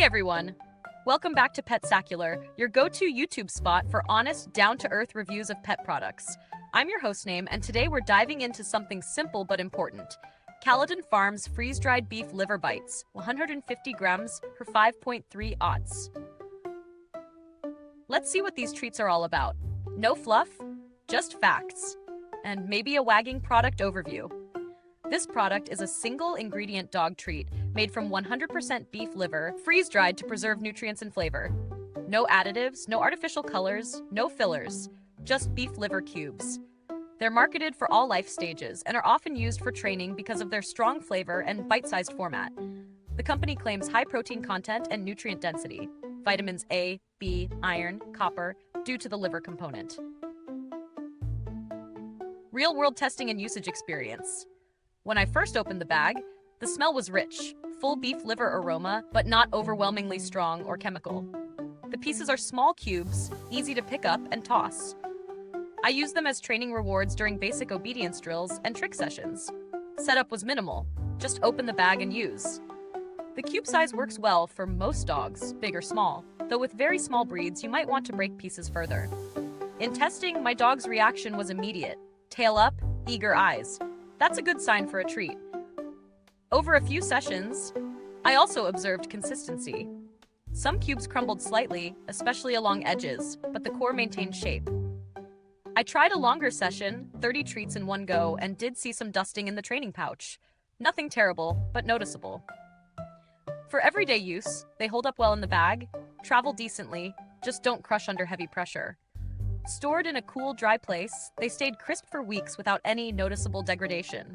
everyone! Welcome back to Petsacular, your go-to YouTube spot for honest, down-to-earth reviews of pet products. I'm your host name, and today we're diving into something simple but important. Caledon Farms freeze-dried beef liver bites, 150 grams for 5.3 aughts. Let's see what these treats are all about. No fluff, just facts, and maybe a wagging product overview. This product is a single-ingredient dog treat made from 100% beef liver, freeze-dried to preserve nutrients and flavor. No additives, no artificial colors, no fillers, just beef liver cubes. They're marketed for all life stages and are often used for training because of their strong flavor and bite-sized format. The company claims high protein content and nutrient density, vitamins A, B, iron, copper, due to the liver component. Real-world testing and usage experience. When I first opened the bag, the smell was rich, full beef liver aroma, but not overwhelmingly strong or chemical. The pieces are small cubes, easy to pick up and toss. I used them as training rewards during basic obedience drills and trick sessions. Setup was minimal, just open the bag and use. The cube size works well for most dogs, big or small, though with very small breeds you might want to break pieces further. In testing, my dog's reaction was immediate. Tail up, eager eyes. That's a good sign for a treat. Over a few sessions, I also observed consistency. Some cubes crumbled slightly, especially along edges, but the core maintained shape. I tried a longer session, 30 treats in one go, and did see some dusting in the training pouch. Nothing terrible, but noticeable. For everyday use, they hold up well in the bag, travel decently, just don't crush under heavy pressure. Stored in a cool, dry place, they stayed crisp for weeks without any noticeable degradation.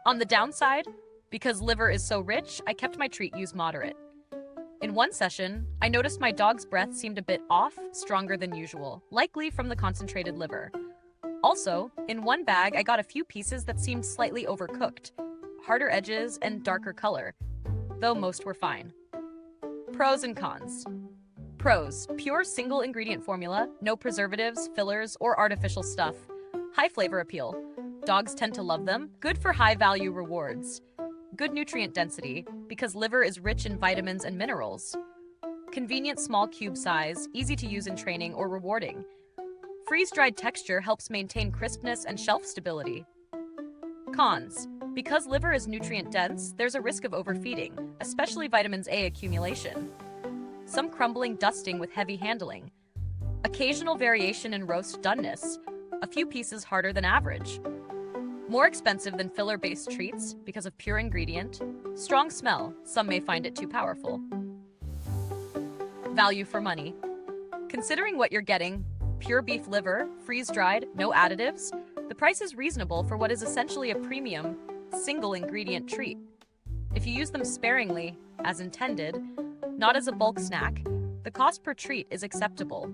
On the downside, because liver is so rich, I kept my treat use moderate. In one session, I noticed my dog's breath seemed a bit off, stronger than usual, likely from the concentrated liver. Also, in one bag, I got a few pieces that seemed slightly overcooked, harder edges and darker color, though most were fine. Pros and cons. Pros: pure single-ingredient formula, no preservatives, fillers, or artificial stuff. High flavor appeal. Dogs tend to love them. Good for high-value rewards. Good nutrient density, because liver is rich in vitamins and minerals. Convenient small cube size, easy to use in training or rewarding. Freeze-dried texture helps maintain crispness and shelf stability. Cons: because liver is nutrient-dense, there's a risk of overfeeding, especially vitamins A accumulation. Some crumbling, dusting with heavy handling. Occasional variation in roast doneness, a few pieces harder than average. More expensive than filler-based treats because of pure ingredient. Strong smell, some may find it too powerful. Value for money. Considering what you're getting, pure beef liver, freeze-dried, no additives, the price is reasonable for what is essentially a premium, single-ingredient treat. If you use them sparingly, as intended, not as a bulk snack, the cost per treat is acceptable.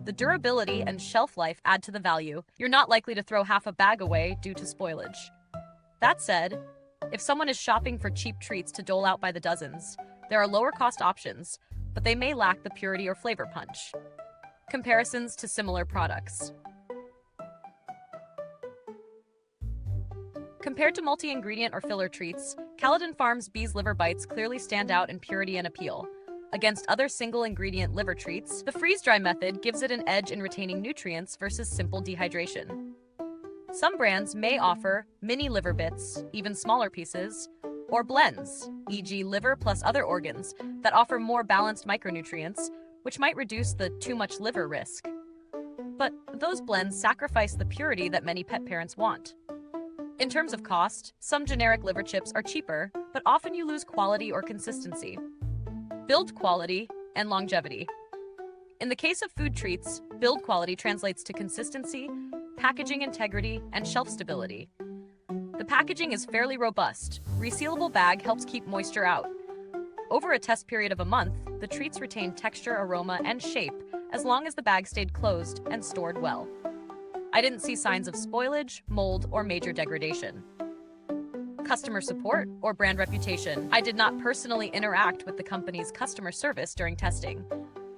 The durability and shelf life add to the value. You're not likely to throw half a bag away due to spoilage. That said, if someone is shopping for cheap treats to dole out by the dozens, there are lower cost options, but they may lack the purity or flavor punch. Comparisons to similar products. Compared to multi-ingredient or filler treats, Caledon Farms Bees Liver Bites clearly stand out in purity and appeal. Against other single-ingredient liver treats, the freeze-dry method gives it an edge in retaining nutrients versus simple dehydration. Some brands may offer mini liver bits, even smaller pieces, or blends, e.g. liver plus other organs, that offer more balanced micronutrients, which might reduce the too much liver risk. But those blends sacrifice the purity that many pet parents want. In terms of cost, some generic liver chips are cheaper, but often you lose quality or consistency. Build quality and longevity. In the case of food treats, build quality translates to consistency, packaging integrity, and shelf stability. The packaging is fairly robust. Resealable bag helps keep moisture out. Over a test period of a month, the treats retain texture, aroma, and shape as long as the bag stayed closed and stored well. I didn't see signs of spoilage, mold, or major degradation. Customer support or brand reputation. I did not personally interact with the company's customer service during testing,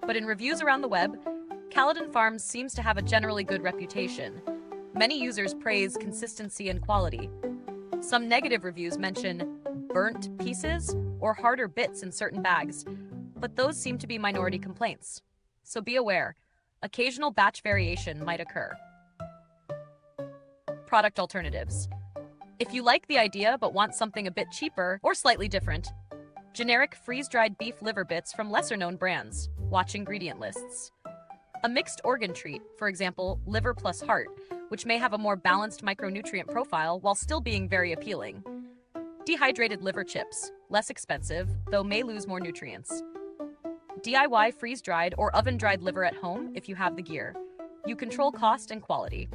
but in reviews around the web, Caledon Farms seems to have a generally good reputation. Many users praise consistency and quality. Some negative reviews mention burnt pieces or harder bits in certain bags, but those seem to be minority complaints. So be aware, occasional batch variation might occur. Product alternatives. If you like the idea but want something a bit cheaper or slightly different, generic freeze-dried beef liver bits from lesser-known brands. Watch ingredient lists. A mixed organ treat, for example, liver plus heart, which may have a more balanced micronutrient profile while still being very appealing. Dehydrated liver chips, less expensive, though may lose more nutrients. DIY freeze-dried or oven-dried liver at home if you have the gear. You control cost and quality.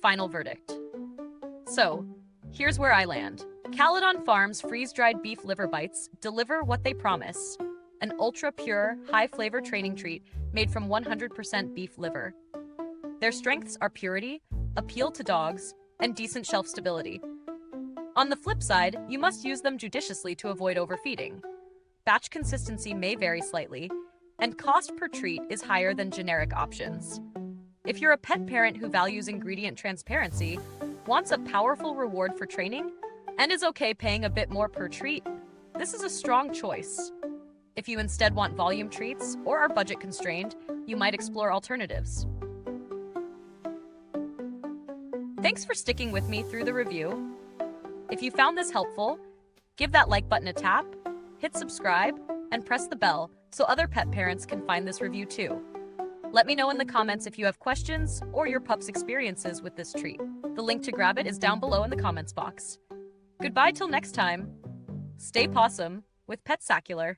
Final verdict. So, here's where I land. Caledon Farms freeze-dried beef liver bites deliver what they promise. An ultra-pure, high-flavor training treat made from 100% beef liver. Their strengths are purity, appeal to dogs, and decent shelf stability. On the flip side, you must use them judiciously to avoid overfeeding. Batch consistency may vary slightly, and cost per treat is higher than generic options. If you're a pet parent who values ingredient transparency, wants a powerful reward for training, and is okay paying a bit more per treat, this is a strong choice. If you instead want volume treats or are budget constrained, you might explore alternatives. Thanks for sticking with me through the review. If you found this helpful, give that like button a tap, hit subscribe, and press the bell so other pet parents can find this review too. Let me know in the comments if you have questions or your pup's experiences with this treat. The link to grab it is down below in the comments box. Goodbye till next time. Stay possum with Petsacular.